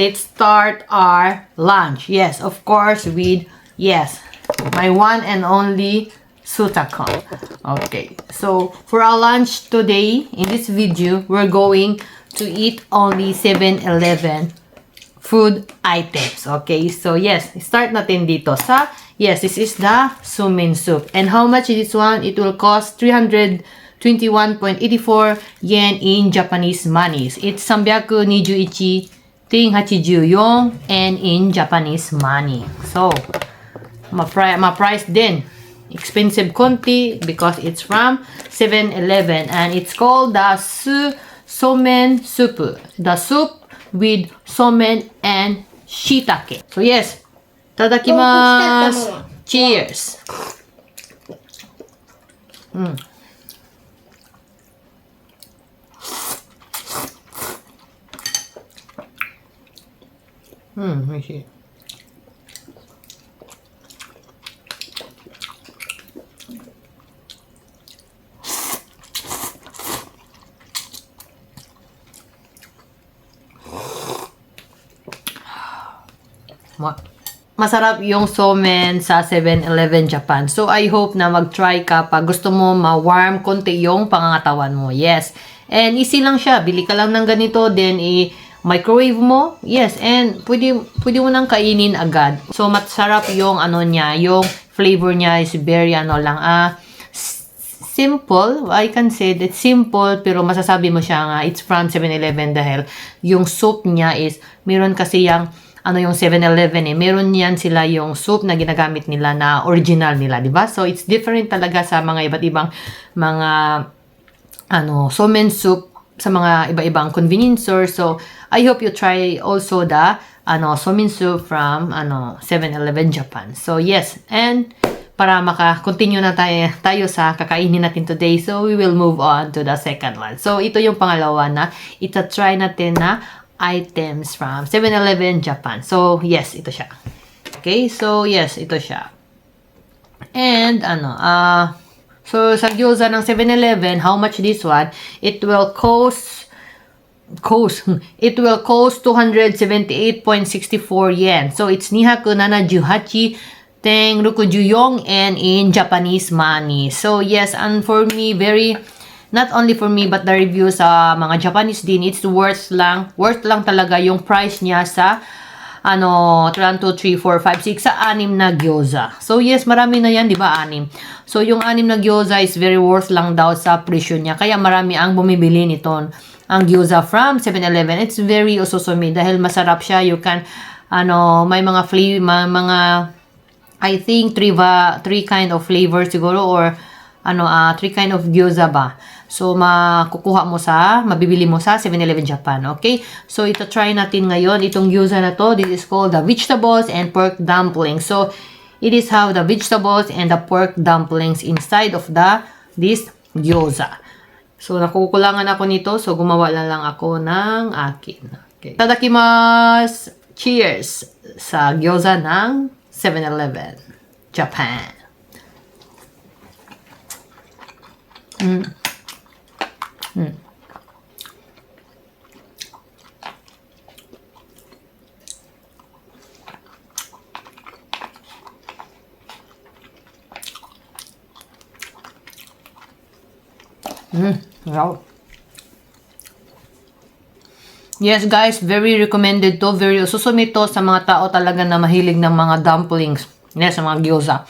let's start our lunch. Yes, of course, with, yes, my one and only Sutakon. Okay, so for our lunch today, in this video, we're going to eat only 7-Eleven food items. Okay, so yes, start natin dito sa, yes, this is the sumin soup. And how much is this one? It will cost 321.84 yen in Japanese money. It's 321.84 and in Japanese money. So, ma-price din. Expensive konti because it's from 7-Eleven and it's called the somen soup. The soup with somen and shiitake. So yes, tadakimasu. Cheers. Oishii. Masarap yung somen sa 7-Eleven Japan. So, I hope na mag-try ka pag gusto mo ma-warm konti yung pangangatawan mo. Yes. And easy lang siya. Bili ka lang ng ganito, then i-microwave mo. Yes. And pwede mo nang kainin agad. So, masarap yung ano niya, yung flavor niya is very simple. I can say that simple, pero masasabi mo siya nga, it's from 7-Eleven dahil yung soup niya is, meron kasi yung yung 7-Eleven meron yan sila yung soup na ginagamit nila na original nila, di ba? So, it's different talaga sa mga iba't ibang mga somen soup sa mga iba-ibang convenience store. So, I hope you try also the somen soup from 7-Eleven Japan. So, yes, and para maka-continue na tayo sa kakainin natin today. So, we will move on to the second one. So, ito yung pangalawa na ita-try natin na items from 7-Eleven Japan. So, yes, ito siya. Okay, so, yes, ito siya. And, so, sa gyoza ng 7-Eleven, how much this one? It will cost 278.64 yen. So, it's 278.64 and in Japanese money. So, yes, and for me, not only for me, but the review sa mga Japanese din, it's worth lang talaga yung price niya sa 1, 2, 3, 4, 5, 6 sa 6 na gyoza. So yes, marami na yan, di ba, 6. So yung 6 na gyoza is very worth lang daw sa presyo niya. Kaya marami ang bumibili nito, ang gyoza from 7-Eleven. It's very ususumi dahil masarap siya. You can, may mga I think 3 kind of flavor siguro, or 3 kind of gyoza ba. So, mabibili mo sa 7-Eleven Japan, okay? So, ito try natin ngayon. Itong gyoza na to, this is called the vegetables and pork dumplings. So, it is how the vegetables and the pork dumplings inside of this gyoza. So, nakukulangan ako nito. So, gumawa lang ako ng akin. Okay. Tadakimasu! Cheers! Sa gyoza ng 7-Eleven Japan. Wow. Yes guys, very recommended to. Very susumi to sa mga tao talaga na mahilig ng mga dumplings. Yes, sa mga gyoza.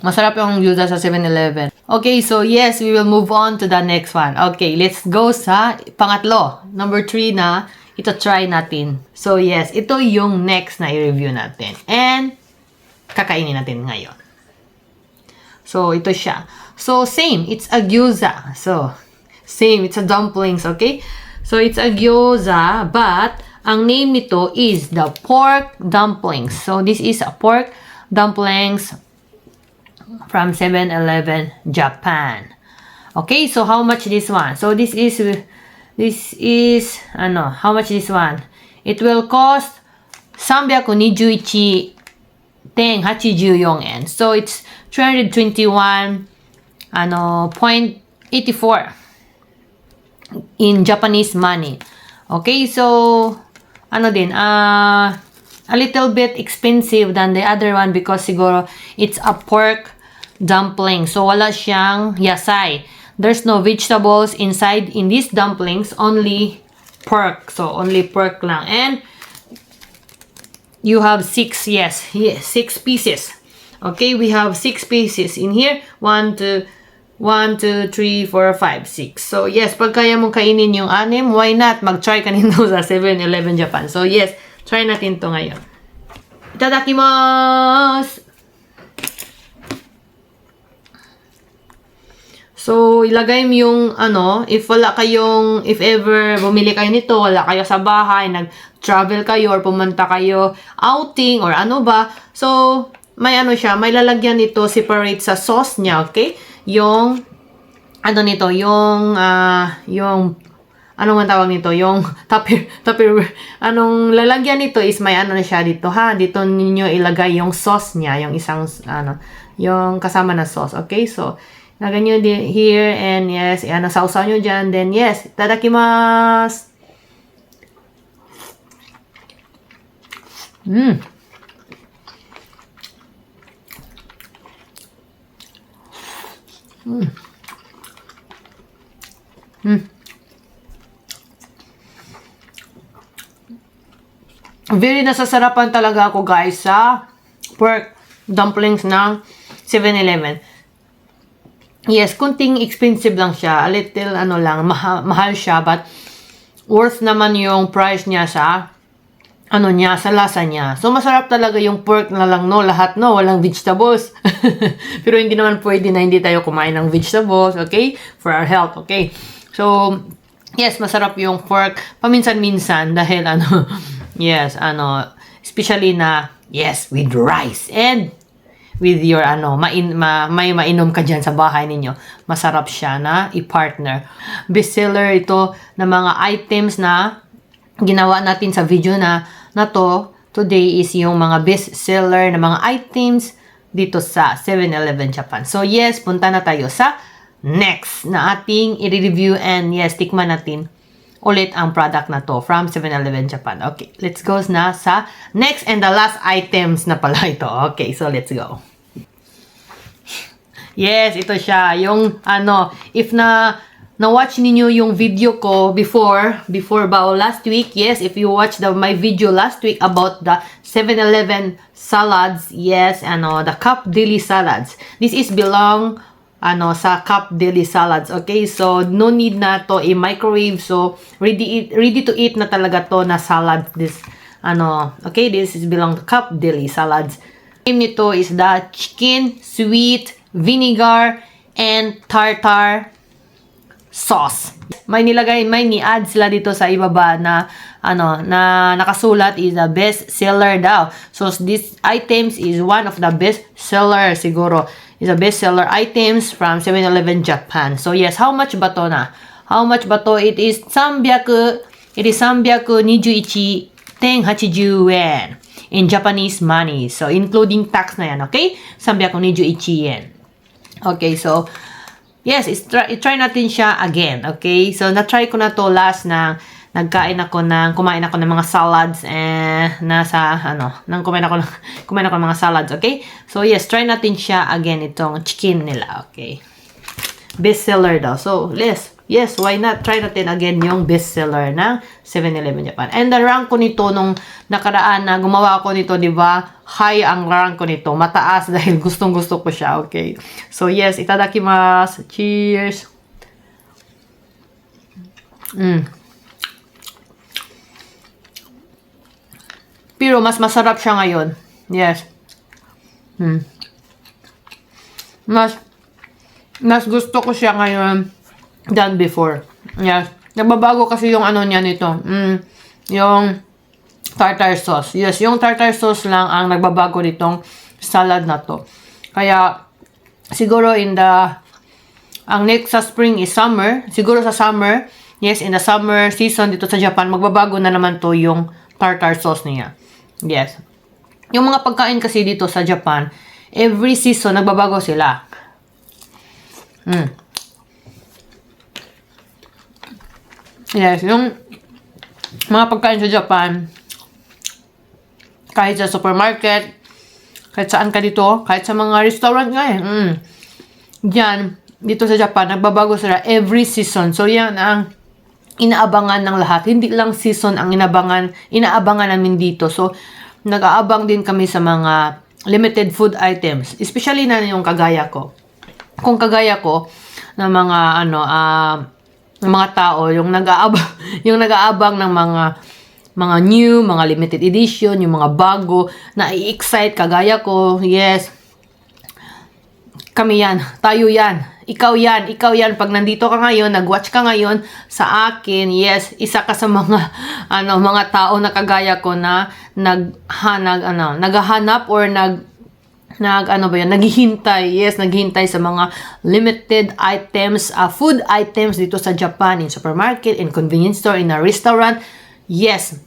Masarap yung gyoza sa 7-Eleven. Okay, so yes, we will move on to the next one. Okay, let's go sa pangatlo. Number 3 na ito try natin. So yes, ito yung next na i-review natin. And kakainin natin ngayon. So ito siya. So same, it's a gyoza. So same, it's a dumplings, okay? So it's a gyoza, but ang name nito is the pork dumplings. So this is a pork dumplings from 7-Eleven Japan. Okay, so how much this one? So this is how much this one? It will cost 321.84 yen. So it's 321.84 in Japanese money. Okay, so ano din, a little bit expensive than the other one because siguro it's a pork dumpling. So, wala siyang yasay. There's no vegetables inside in these dumplings, only pork. So, only pork lang. And you have 6 pieces. Okay, we have 6 pieces in here. 1, 2, 3, 4, 5, 6. So, yes, pag kaya mong kainin yung 6, why not? Mag-try ka nito sa 7-Eleven Japan. So, yes, try natin to ngayon. Itadakimasu! So, ilagay mo yung, if ever bumili kayo nito, wala kayo sa bahay, nag-travel kayo, or pumunta kayo outing, or ano ba. So, may siya, may lalagyan nito separate sa sauce niya, okay? Yung, anong man tawag nito? Yung tupperware. Anong lalagyan nito is may na siya dito, ha? Dito ninyo ilagay yung sauce niya, yung isang, yung kasama na sauce, okay? So, lagyan nyo here, and yes, sausaw nyo dyan, then yes, itadakimasu! Very nasasarapan talaga ako, guys, sa pork dumplings ng 7-Eleven. Yes, kunting expensive lang siya. A little, mahal siya, but worth naman yung price niya sa, sa lasa niya. So, masarap talaga yung pork na lang, lahat, walang vegetables. Pero hindi naman pwede na hindi tayo kumain ng vegetables, okay? For our health, okay? So, yes, masarap yung pork paminsan-minsan dahil, yes, especially na, yes, with rice and with your, may mainom ka dyan sa bahay ninyo. Masarap siya na i-partner. Bestseller ito na mga items na ginawa natin sa video na to today is yung mga bestseller na mga items dito sa 7-Eleven Japan. So, yes, punta na tayo sa next na ating i-review, and yes, tikman natin ulit ang product na to from 7-Eleven Japan. Okay, let's go na sa next and the last items na pala ito. Okay, so let's go. Yes, ito siya. Yung, if na-watch ninyo yung video ko before last week, yes, if you watch my video last week about the 7-Eleven salads, yes, the cup deli salads. This is belong, sa cup deli salads, okay? So, no need na to i-microwave. So, ready to eat na talaga to na salad. This, okay, this is belong to cup deli salads. Name nito is the chicken, sweet, vinegar, and tartar sauce. May ni-add sila dito sa ibaba na, na nakasulat is the best seller daw. So, this items is one of the best seller siguro. Is the best seller items from 7-Eleven Japan. So, yes, how much ba to na? How much ba to? It is 321.80 yen in Japanese money. So, including tax na yan, okay? 321 yen. Okay, so, yes, try natin siya again, okay? So, na-try ko na to last na kumain ako ng mga salads kumain ako ng mga salads, okay? So, yes, try natin siya again, itong chicken nila, okay? Bestseller daw. So, yes, why not? Try natin again yung bestseller ng 7-Eleven Japan. And the rank ko nito nung nakaraan na gumawa ko nito, di ba? High ang rank ko nito. Mataas dahil gustong-gusto ko siya, okay? So, yes, itadakimasu. Cheers! Pero mas masarap siya ngayon. Yes. Mas gusto ko siya ngayon than before. Yes. Nagbabago kasi yung niya nito. Yung tartar sauce. Yes, yung tartar sauce lang ang nagbabago nitong salad na to. Kaya, siguro ang next sa spring is summer. Siguro sa summer, yes, in the summer season dito sa Japan, magbabago na naman to yung tartar sauce niya. Yes. Yung mga pagkain kasi dito sa Japan, every season, nagbabago sila. Yes, yung mga pagkain sa Japan, kahit sa supermarket, kahit saan ka dito, kahit sa mga restaurant nga Yan, dito sa Japan, nagbabago sila every season. So, yan ang inaabangan ng lahat. Hindi lang season ang inaabangan namin dito. So, nag-aabang din kami sa mga limited food items. Especially na yung kagaya ko. Kung kagaya ko, na mga, ng mga tao, yung nag-aabang ng mga new, mga limited edition, yung mga bago, na i-excite, kagaya ko, yes, kami yan, tayo yan, ikaw yan, pag nandito ka ngayon, nag-watch ka ngayon sa akin, yes, isa ka sa mga, mga tao na kagaya ko na naghahanap or naghihintay, yes, naghihintay sa mga limited items, food items dito sa Japan, in supermarket, in convenience store, in a restaurant, yes,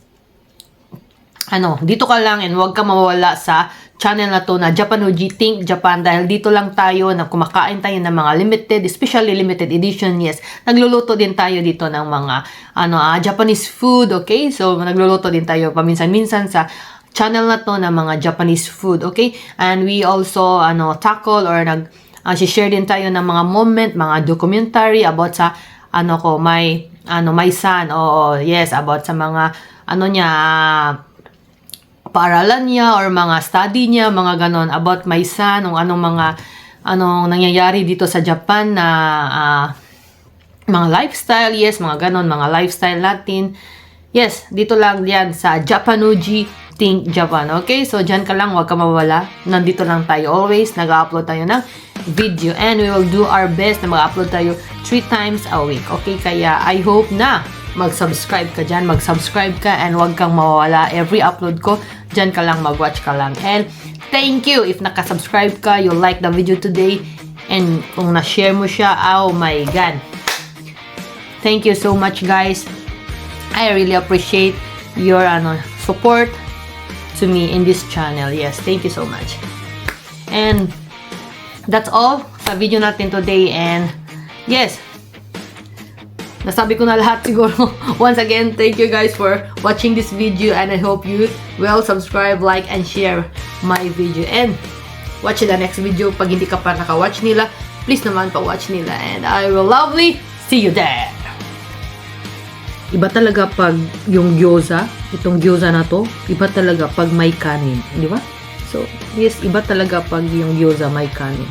dito ka lang and huwag ka mawawala sa channel na to na Japanuji Think Japan dahil dito lang tayo na kumakain tayo ng mga limited, especially limited edition, yes. Nagluluto din tayo dito ng mga Japanese food, okay? So, nagluluto din tayo paminsan-minsan sa channel na to ng mga Japanese food, okay? And we also, tackle or share din tayo ng mga moment, mga documentary about sa, my son, yes, about sa mga, paaralan niya or mga study niya, mga ganon, about my son, anong nangyayari dito sa Japan na mga lifestyle, yes, mga ganon, mga lifestyle natin. Yes, dito lang yan sa Japanuji Think Japan, okay? So, dyan ka lang, huwag ka mawala. Nandito lang tayo always, nag-upload tayo ng video and we will do our best na mag-upload tayo 3 times a week, okay? Kaya, I hope na mag-subscribe ka dyan, mag-subscribe ka and huwag kang mawawala every upload ko. Dyan ka lang, mag-watch ka lang. And thank you if nakasubscribe ka, you like the video today, and kung na-share mo siya, oh my God. Thank you so much, guys. I really appreciate your support to me in this channel. Yes, thank you so much. And that's all sa video natin today. And yes, nasabi ko na lahat siguro. Once again, thank you guys for watching this video and I hope you will subscribe, like, and share my video. And watch the next video. Pag hindi ka pa naka-watch nila, please naman pa-watch nila. And I will lovely see you there. Iba talaga pag yung gyoza, itong gyoza na to, iba talaga pag may kanin. Di ba? So, yes, iba talaga pag yung gyoza may kanin.